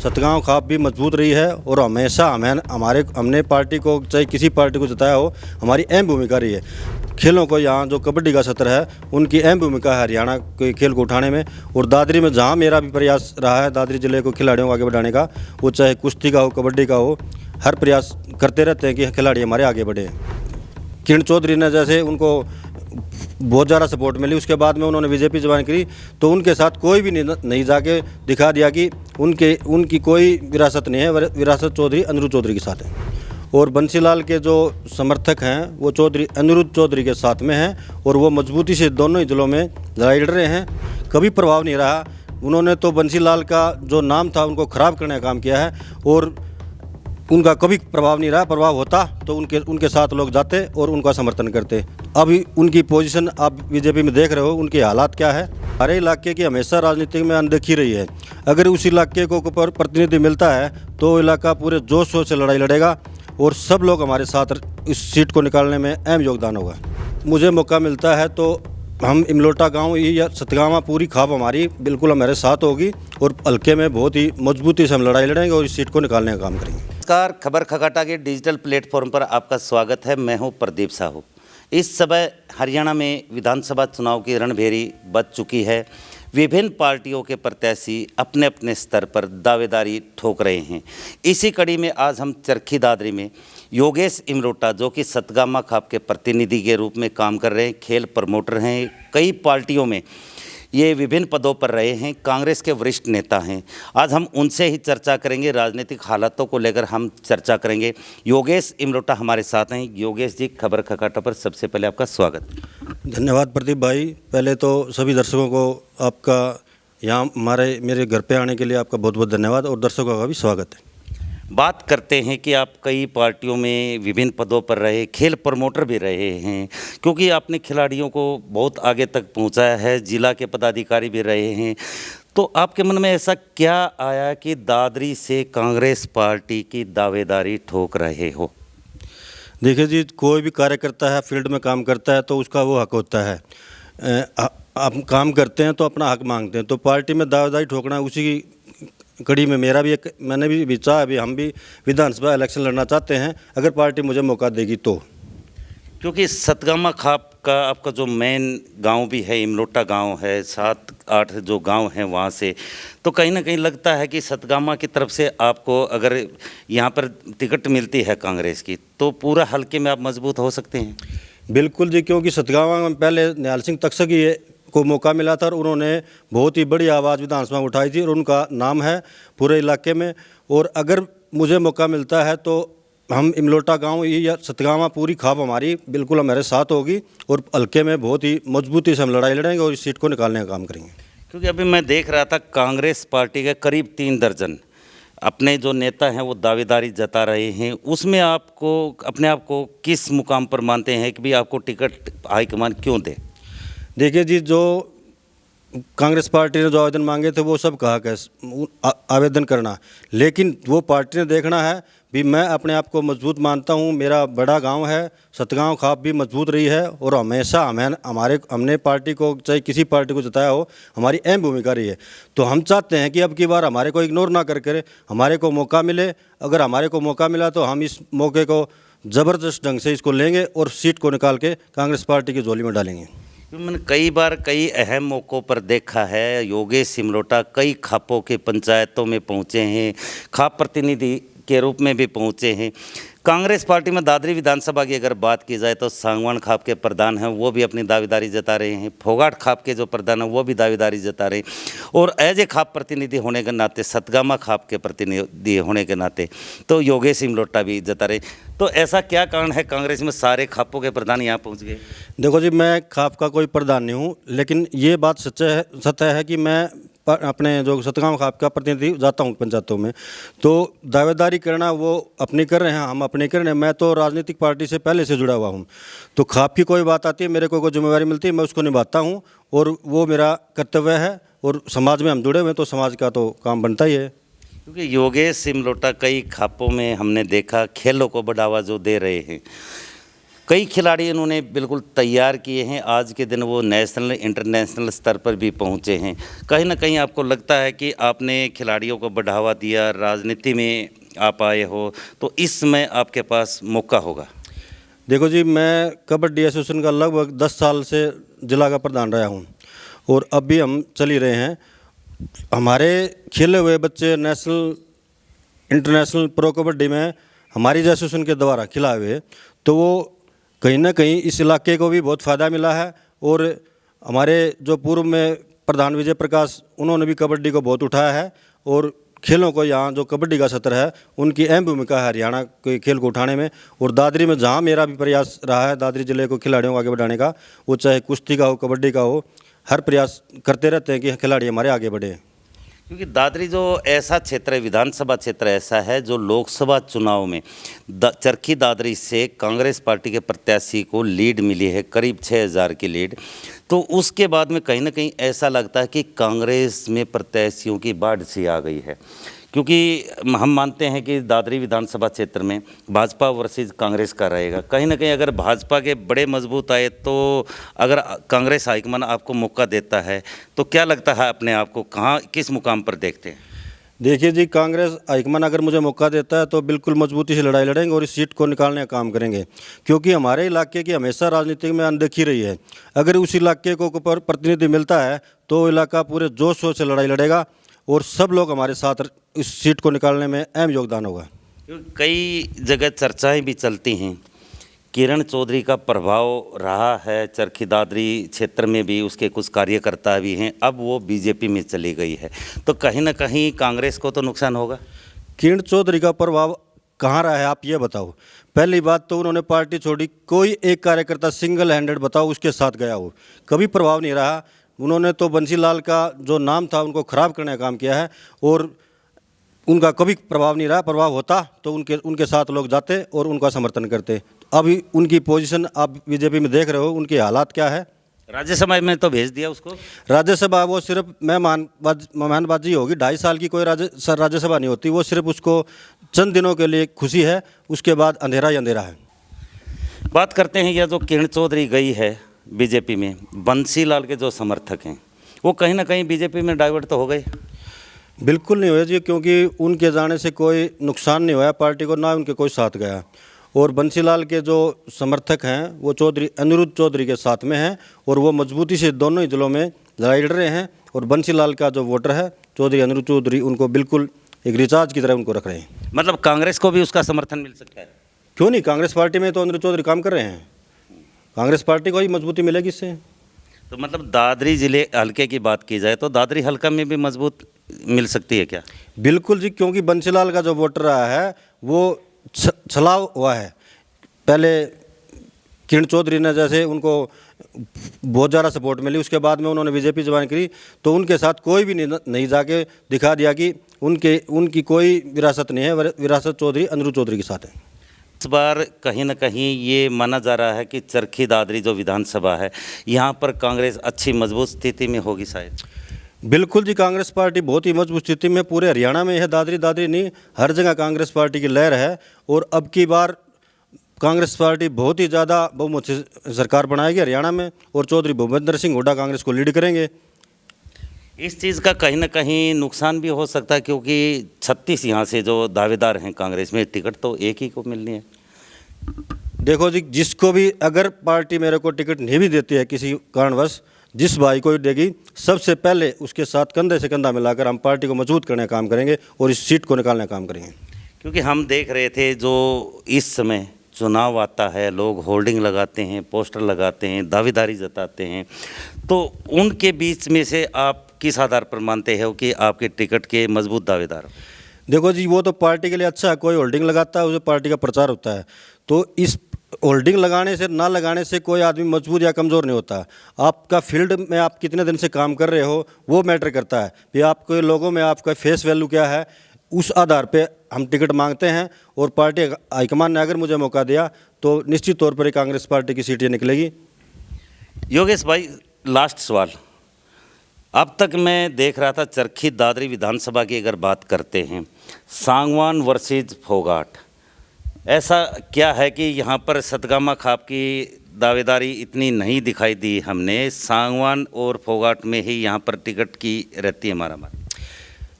सतगांव खाप भी मजबूत रही है और हमेशा हमने पार्टी को, चाहे किसी पार्टी को जिताया हो, हमारी अहम भूमिका रही है। खेलों को यहाँ जो कबड्डी का सत्र है उनकी अहम भूमिका है हरियाणा के खेल को उठाने में। और दादरी में जहाँ मेरा भी प्रयास रहा है दादरी जिले को खिलाड़ियों को आगे बढ़ाने का, वो चाहे कुश्ती का हो, कबड्डी का हो, हर प्रयास करते रहते हैं कि खिलाड़ी हमारे आगे बढ़े। किरण चौधरी ने जैसे उनको बहुत ज़्यादा सपोर्ट मिली, उसके बाद में उन्होंने बीजेपी ज्वाइन करी, तो उनके साथ कोई भी नहीं जाके दिखा दिया कि उनकी कोई विरासत नहीं है, विरासत चौधरी अनिरुद्ध चौधरी के साथ है। और बंसीलाल के जो समर्थक हैं वो चौधरी अनिरुद्ध चौधरी के साथ में हैं और वो मजबूती से दोनों ही जिलों में लड़ाई लड़ रहे हैं। कभी प्रभाव नहीं रहा। उन्होंने तो बंसीलाल का जो नाम था उनको ख़राब करने का काम किया है और उनका कभी प्रभाव नहीं रहा। प्रभाव होता तो उनके साथ लोग जाते और उनका समर्थन करते। अभी उनकी पोजीशन आप बीजेपी में देख रहे हो, उनके हालात क्या है। हमारे इलाके की हमेशा राजनीति में अनदेखी रही है। अगर उस इलाके को प्रतिनिधि मिलता है तो इलाका पूरे जोश शोर से लड़ाई लड़ेगा और सब लोग हमारे साथ इस सीट को निकालने में अहम योगदान होगा। मुझे मौका मिलता है तो हम इमलोटा गांव या सतगावा पूरी खाप हमारी बिल्कुल हमारे साथ होगी और हल्के में बहुत ही मजबूती से हम लड़ाई लड़ेंगे और इस सीट को निकालने का काम करेंगे। नमस्कार, खबर खगाटा के डिजिटल प्लेटफॉर्म पर आपका स्वागत है। मैं हूं प्रदीप साहू। इस समय हरियाणा में विधानसभा चुनाव की रणभेरी बज चुकी है। विभिन्न पार्टियों के प्रत्याशी अपने अपने स्तर पर दावेदारी ठोक रहे हैं। इसी कड़ी में आज हम चरखी दादरी में योगेश इमरोटा, जो कि सतगामा खाप के प्रतिनिधि के रूप में काम कर रहे हैं, खेल प्रमोटर हैं, कई पार्टियों में ये विभिन्न पदों पर रहे हैं, कांग्रेस के वरिष्ठ नेता हैं। आज हम उनसे ही चर्चा करेंगे, राजनीतिक हालातों को लेकर हम चर्चा करेंगे। योगेश इमरोटा हमारे साथ हैं। योगेश जी, खबर खगाटा पर सबसे पहले आपका स्वागत। धन्यवाद प्रदीप भाई। पहले तो सभी दर्शकों को आपका यहाँ मेरे घर पे आने के लिए आपका बहुत बहुत धन्यवाद और दर्शकों का भी स्वागत है। बात करते हैं कि आप कई पार्टियों में विभिन्न पदों पर रहे, खेल प्रमोटर भी रहे हैं, क्योंकि आपने खिलाड़ियों को बहुत आगे तक पहुंचाया है, जिला के पदाधिकारी भी रहे हैं। तो आपके मन में ऐसा क्या आया कि दादरी से कांग्रेस पार्टी की दावेदारी ठोक रहे हो? देखिए जी, कोई भी कार्यकर्ता है, फील्ड में काम करता है तो उसका वो हक होता है। आप काम करते हैं तो अपना हक मांगते हैं, तो पार्टी में दावेदारी ठोकना उसी कड़ी में मैंने भी चाहा, अभी हम भी विधानसभा इलेक्शन लड़ना चाहते हैं अगर पार्टी मुझे मौका देगी तो। क्योंकि सतगामा खाप का आपका जो मेन गांव भी है, इमलोटा गांव है, 7-8 जो गांव हैं वहां से, तो कहीं ना कहीं लगता है कि सतगामा की तरफ से आपको अगर यहां पर टिकट मिलती है कांग्रेस की तो पूरा हल्के में आप मजबूत हो सकते हैं। बिल्कुल जी, क्योंकि सतगावा में पहले निहाल सिंह तकसगी को मौका मिला था और उन्होंने बहुत ही बड़ी आवाज़ विधानसभा में उठाई थी और उनका नाम है पूरे इलाके में। और अगर मुझे मौका मिलता है तो हम इमलोटा गांव या सतगावा पूरी खाप हमारी बिल्कुल हमारे साथ होगी और हल्के में बहुत ही मजबूती से हम लड़ाई लड़ेंगे और इस सीट को निकालने का काम करेंगे। क्योंकि अभी मैं देख रहा था कांग्रेस पार्टी के करीब 3 दर्जन अपने जो नेता हैं वो दावेदारी जता रहे हैं, उसमें आपको अपने आप को किस मुकाम पर मानते हैं कि भी आपको टिकट हाईकमान क्यों दे? देखिए जी, जो कांग्रेस पार्टी ने जो आवेदन मांगे थे वो सब कहा कि आवेदन करना, लेकिन वो पार्टी ने देखना है भी मैं अपने आप को मजबूत मानता हूँ। मेरा बड़ा गांव है, सतगांव खाप भी मजबूत रही है और हमेशा हमने पार्टी को, चाहे किसी पार्टी को जिताया हो, हमारी अहम भूमिका रही है। तो हम चाहते हैं कि अब की बार हमारे को इग्नोर ना करके हमारे को मौका मिले। अगर हमारे को मौका मिला तो हम इस मौके को ज़बरदस्त ढंग से इसको लेंगे और सीट को निकाल के कांग्रेस पार्टी की झोली में डालेंगे। मैंने कई बार कई अहम मौक़ों पर देखा है, योगेश इमरोटा कई खापों के पंचायतों में पहुंचे हैं, खाप प्रतिनिधि के रूप में भी पहुंचे हैं। कांग्रेस पार्टी में दादरी विधानसभा की अगर बात की जाए तो सांगवान खाप के प्रधान हैं, वो भी अपनी दावेदारी जता रहे हैं। फोगाट खाप के जो प्रधान हैं वो भी दावेदारी जता रहे हैं। और एज ए खाप प्रतिनिधि होने के नाते, सतगामा खाप के प्रतिनिधि होने के नाते तो योगेश इमरोटा भी जता रहे। तो ऐसा क्या कारण है कांग्रेस में सारे खापों के प्रधान यहाँ पहुँच गए? देखो जी, मैं खाप का कोई प्रधान नहीं हूँ, लेकिन ये बात सत्य है कि मैं अपने जो सतगांव खाप का प्रतिनिधि जाता हूँ पंचायतों में, तो दावेदारी करना वो अपनी कर रहे हैं, हम अपनी कर रहे हैं। मैं तो राजनीतिक पार्टी से पहले से जुड़ा हुआ हूँ, तो खाप की कोई बात आती है, मेरे को कोई जिम्मेवारी मिलती है, मैं उसको निभाता हूँ और वो मेरा कर्तव्य है। और समाज में हम जुड़े हुए हैं तो समाज का तो काम बनता ही है। क्योंकि योगेश इमरोटा कई खापों में हमने देखा खेलों को बढ़ावा जो दे रहे हैं, कई खिलाड़ी इन्होंने बिल्कुल तैयार किए हैं, आज के दिन वो नेशनल इंटरनेशनल स्तर पर भी पहुंचे हैं। कहीं ना कहीं आपको लगता है कि आपने खिलाड़ियों को बढ़ावा दिया, राजनीति में आप आए हो, तो इस समय आपके पास मौका होगा। देखो जी, मैं कबड्डी एसोसिएशन का लगभग 10 साल से जिला का प्रधान रहा हूँ और अब भी हम चल ही रहे हैं। हमारे खेले हुए बच्चे नेशनल इंटरनेशनल प्रो कबड्डी में हमारी एसोसिएशन के द्वारा खिलाए हुए, तो वो कहीं ना कहीं इस इलाके को भी बहुत फ़ायदा मिला है। और हमारे जो पूर्व में प्रधान विजय प्रकाश, उन्होंने भी कबड्डी को बहुत उठाया है और खेलों को यहाँ जो कबड्डी का सत्र है उनकी अहम भूमिका है हरियाणा के खेल को उठाने में। और दादरी में जहाँ मेरा भी प्रयास रहा है दादरी जिले को खिलाड़ियों को आगे बढ़ाने का, वो चाहे कुश्ती का हो, कबड्डी का हो, हर प्रयास करते रहते हैं कि खिलाड़ी हमारे आगे बढ़े। क्योंकि दादरी जो ऐसा क्षेत्र है, विधानसभा क्षेत्र ऐसा है जो लोकसभा चुनाव में चरखी दादरी से कांग्रेस पार्टी के प्रत्याशी को लीड मिली है, करीब 6000 की लीड। तो उसके बाद में कहीं ना कहीं ऐसा लगता है कि कांग्रेस में प्रत्याशियों की बाढ़ सी आ गई है, क्योंकि हम मानते हैं कि दादरी विधानसभा क्षेत्र में भाजपा वर्सेस कांग्रेस का रहेगा। कहीं ना कहीं अगर भाजपा के बड़े मजबूत आए, तो अगर कांग्रेस हाईकमान आपको मौका देता है, तो क्या लगता है अपने आप को कहाँ किस मुकाम पर देखते हैं? देखिए जी, कांग्रेस हाईकमान अगर मुझे मौका देता है तो बिल्कुल मजबूती से लड़ाई लड़ेंगे और इस सीट को निकालने का काम करेंगे, क्योंकि हमारे इलाके की हमेशा राजनीति में अनदेखी रही है। अगर उस इलाके को प्रतिनिधि मिलता है तो इलाका पूरे जोश शोर से लड़ाई लड़ेगा और सब लोग हमारे साथ इस सीट को निकालने में अहम योगदान होगा। कई जगह चर्चाएं भी चलती हैं, किरण चौधरी का प्रभाव रहा है चरखी दादरी क्षेत्र में भी, उसके कुछ कार्यकर्ता भी हैं, अब वो बीजेपी में चली गई है, तो कहीं ना कहीं कांग्रेस को तो नुकसान होगा। किरण चौधरी का प्रभाव कहाँ रहा है आप ये बताओ। पहली बात तो उन्होंने पार्टी छोड़ी, कोई एक कार्यकर्ता सिंगल हैंडेड बताओ उसके साथ गया हो, कभी प्रभाव नहीं रहा। उन्होंने तो बंसीलाल का जो नाम था उनको खराब करने का काम किया है और उनका कभी प्रभाव नहीं रहा। प्रभाव होता तो उनके साथ लोग जाते और उनका समर्थन करते। अभी उनकी पोजीशन आप बीजेपी में देख रहे हो, उनके हालात क्या है। राज्यसभा में तो भेज दिया उसको, राज्यसभा वो सिर्फ मेहमानबाजी होगी, 2.5 साल की कोई राज्यसभा नहीं होती, वो सिर्फ उसको चंद दिनों के लिए खुशी है, उसके बाद अंधेरा ही अंधेरा है। बात करते हैं, यह जो किरण चौधरी गई है बीजेपी में, बंसीलाल के जो समर्थक हैं वो कहीं ना कहीं बीजेपी में डाइवर्ट तो हो गए। बिल्कुल नहीं हुआ जी, क्योंकि उनके जाने से कोई नुकसान नहीं हुआ पार्टी को, ना उनके कोई साथ गया। और बंसीलाल के जो समर्थक हैं वो चौधरी अनिरुद्ध चौधरी के साथ में हैं और वो मजबूती से दोनों ही जिलों में लड़ाई लड़ रहे हैं। और बंसीलाल का जो वोटर है चौधरी अनिरुद्ध चौधरी, उनको बिल्कुल एक रिचार्ज की तरह उनको रख रहे हैं। मतलब कांग्रेस को भी उसका समर्थन मिल सकता है? क्यों नहीं, कांग्रेस पार्टी में तो अनिरुद्ध चौधरी काम कर रहे हैं, कांग्रेस पार्टी को ही मजबूती मिलेगी इससे। तो मतलब दादरी जिले हल्के की बात की जाए तो दादरी हल्का में भी मजबूत मिल सकती है क्या? बिल्कुल जी, क्योंकि बंसीलाल का जो वोटर रहा है वो छलाव हुआ है। पहले किरण चौधरी ने जैसे उनको बहुत ज़्यादा सपोर्ट मिली, उसके बाद में उन्होंने बीजेपी ज्वाइन करी, तो उनके साथ कोई भी नहीं जाके दिखा दिया कि उनकी कोई विरासत नहीं है, विरासत चौधरी अनिरुद्ध चौधरी के साथ है। इस बार कहीं ना कहीं ये माना जा रहा है कि चरखी दादरी जो विधानसभा है यहाँ पर कांग्रेस अच्छी मजबूत स्थिति में होगी शायद। बिल्कुल जी, कांग्रेस पार्टी बहुत ही मजबूत स्थिति में पूरे हरियाणा में है। दादरी नहीं, हर जगह कांग्रेस पार्टी की लहर है और अब की बार कांग्रेस पार्टी बहुत ही ज़्यादा बहुमत से सरकार बनाएगी हरियाणा में और चौधरी भूपेंद्र सिंह हुड्डा कांग्रेस को लीड करेंगे। इस चीज़ का कहीं ना कहीं नुकसान भी हो सकता है, क्योंकि 36 यहाँ से जो दावेदार हैं कांग्रेस में, टिकट तो एक ही को मिलनी है। देखो जी, जिसको भी अगर पार्टी मेरे को टिकट नहीं भी देती है किसी कारणवश, जिस भाई को देगी, सबसे पहले उसके साथ कंधे से कंधा मिलाकर हम पार्टी को मजबूत करने का काम करेंगे और इस सीट को निकालने का काम करेंगे। क्योंकि हम देख रहे थे जो इस समय चुनाव आता है, लोग होर्डिंग लगाते हैं, पोस्टर लगाते हैं, दावेदारी जताते हैं, तो उनके बीच में से आप किस आधार पर मानते हो कि आपके टिकट के मजबूत दावेदार हो? देखो जी, वो तो पार्टी के लिए अच्छा है, कोई होल्डिंग लगाता है उसे पार्टी का प्रचार होता है, तो इस होल्डिंग लगाने से ना लगाने से कोई आदमी मजबूत या कमज़ोर नहीं होता। आपका फील्ड में आप कितने दिन से काम कर रहे हो वो मैटर करता है कि आपके लोगों में आपका फेस वैल्यू क्या है, उस आधार पे हम टिकट मांगते हैं। और पार्टी हाईकमान ने अगर मुझे मौका दिया तो निश्चित तौर पर कांग्रेस पार्टी की सीटें निकलेगी। योगेश भाई, लास्ट सवाल, अब तक मैं देख रहा था चरखी दादरी विधानसभा की अगर बात करते हैं, सांगवान वर्सेज फोगाट, ऐसा क्या है कि यहाँ पर सतगामा खाप की दावेदारी इतनी नहीं दिखाई दी हमने, सांगवान और फोगाट में ही यहाँ पर टिकट की रहती है मारामारी।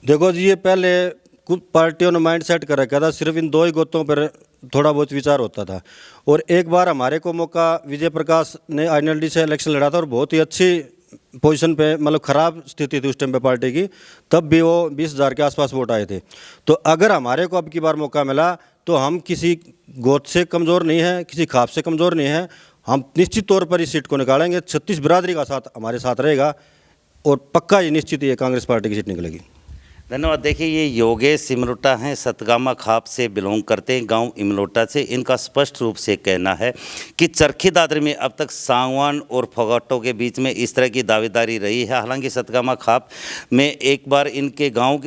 देखो जी, ये पहले कुछ पार्टियों ने माइंड सेट कर रखा था, सिर्फ इन दो ही गोतों पर थोड़ा बहुत विचार होता था। और एक बार हमारे को मौका विजय प्रकाश ने आईएनएलडी से इलेक्शन लड़ा था और बहुत ही अच्छी पोजीशन पे, मतलब ख़राब स्थिति थी उस टाइम पे पार्टी की, तब भी वो 20,000 के आसपास वोट आए थे। तो अगर हमारे को अब की बार मौका मिला तो हम किसी गोत से कमज़ोर नहीं है, किसी खाप से कमज़ोर नहीं है, हम निश्चित तौर पर इस सीट को निकालेंगे। 36 बिरादरी का साथ हमारे साथ रहेगा और पक्का ये निश्चित ही कांग्रेस पार्टी की सीट निकलेगी। धन्यवाद। देखिए, ये योगेश सिमरोटा हैं, सतगामा खाप से बिलोंग करते हैं, गांव इमलोटा से। इनका स्पष्ट रूप से कहना है कि चरखी दादरी में अब तक सांगवान और फोगाटों के बीच में इस तरह की दावेदारी रही है। हालांकि सतगामा खाप में एक बार इनके गांव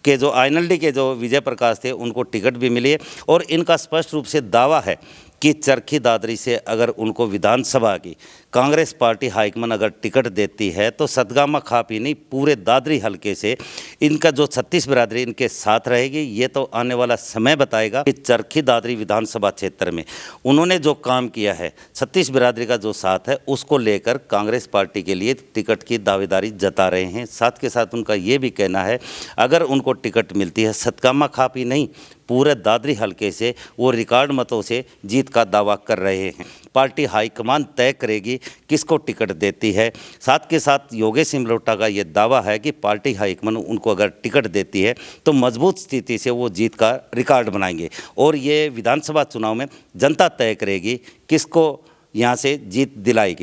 के जो आईएनएलडी के जो विजय प्रकाश थे उनको टिकट भी मिली है और इनका स्पष्ट रूप से दावा है कि चरखी दादरी से अगर उनको विधानसभा की कांग्रेस पार्टी हाईकमान अगर टिकट देती है तो सतगामा खाप ही नहीं, पूरे दादरी हलके से इनका जो 36 बिरादरी इनके साथ रहेगी। ये तो आने वाला समय बताएगा कि चरखी दादरी विधानसभा क्षेत्र में उन्होंने जो काम किया है, 36 बिरादरी का जो साथ है, उसको लेकर कांग्रेस पार्टी के लिए टिकट की दावेदारी जता रहे हैं। साथ के साथ उनका ये भी कहना है अगर उनको टिकट मिलती है सतगामा खाप ही नहीं, पूरे दादरी हलके से वो रिकॉर्ड मतों से जीत का दावा कर रहे हैं। पार्टी हाईकमान तय करेगी किसको टिकट देती है। साथ के साथ योगेश सिमरोटा का ये दावा है कि पार्टी हाईकमान उनको अगर टिकट देती है तो मजबूत स्थिति से वो जीत का रिकॉर्ड बनाएंगे और ये विधानसभा चुनाव में जनता तय करेगी किसको यहाँ से जीत दिलाएगी।